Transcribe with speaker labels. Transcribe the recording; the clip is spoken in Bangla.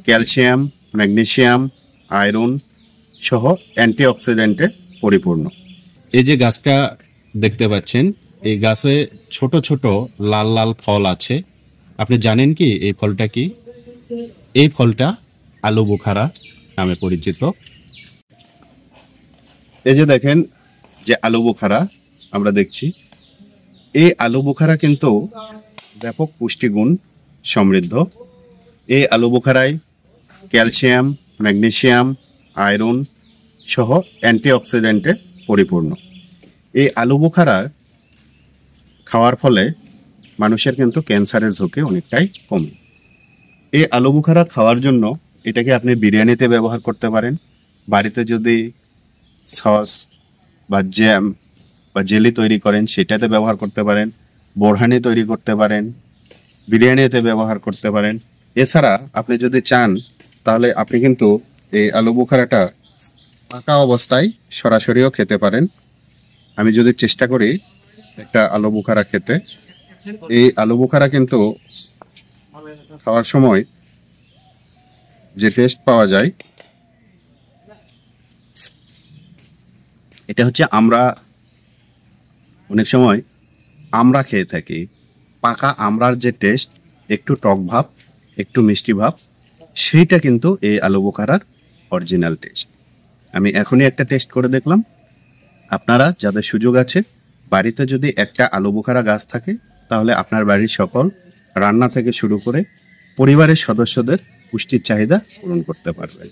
Speaker 1: ক্যালসিয়াম, ম্যাগনেসিয়াম, আয়রন সহ অ্যান্টিঅক্সিডেন্টে পরিপূর্ণ।
Speaker 2: এই যে গাছটা দেখতে পাচ্ছেন, এই গাছে ছোট ছোট লাল লাল ফল আছে। আপনি জানেন কি এই ফলটা কি? এই ফলটা আলু বোখারা নামে পরিচিত।
Speaker 1: এই যে দেখেন যে আলু বোখারা আমরা দেখছি, এই আলু বোখারা কিন্তু ব্যাপক পুষ্টিগুণ সমৃদ্ধ। এই আলু বোখারায় ক্যালসিয়াম, ম্যাগনেসিয়াম, আয়রন সহ অ্যান্টিঅক্সিডেন্টে পরিপূর্ণ। এই আলু বোখারা খাওয়ার ফলে মানুষের কিন্তু ক্যান্সারের ঝুঁকি অনেকটাই কমে। এই আলু বোখারা খাওয়ার জন্য এটাকে আপনি বিরিয়ানিতে ব্যবহার করতে পারেন। বাড়িতে যদি সস বা জ্যাম বা জেলি তৈরি করেন সেটাতে ব্যবহার করতে পারেন, বোরহানি তৈরি করতে পারেন, বিরিয়ানিতে ব্যবহার করতে পারেন। এছাড়া আপনি যদি চান তাহলে আপনি কিন্তু এই আলু বোখারাটা পাকা অবস্থায় সরাসরিও খেতে পারেন। আমি যদি চেষ্টা করি একটা আলু বোখারা খেতে, এই আলু বোখারা কিন্তু খাওয়ার সময় যে টেস্ট পাওয়া যায়, এটা হচ্ছে আমরা অনেক সময় আমরা খেয়ে থাকি। পাকা আমড়ার যে টেস্ট, একটু টক ভাব, একটু মিষ্টি ভাব, সেইটা কিন্তু এই আলু বোখারার অরিজিনাল টেস্ট। আমি এখনই একটা টেস্ট করে দেখলাম। আপনারা যাদের সুযোগ আছে, বাড়িতে যদি একটা আলু বোখারা গাছ থাকে, তাহলে আপনার বাড়ির সকল রান্না থেকে শুরু করে পরিবারের সদস্যদের পুষ্টির চাহিদা পূরণ করতে পারবেন।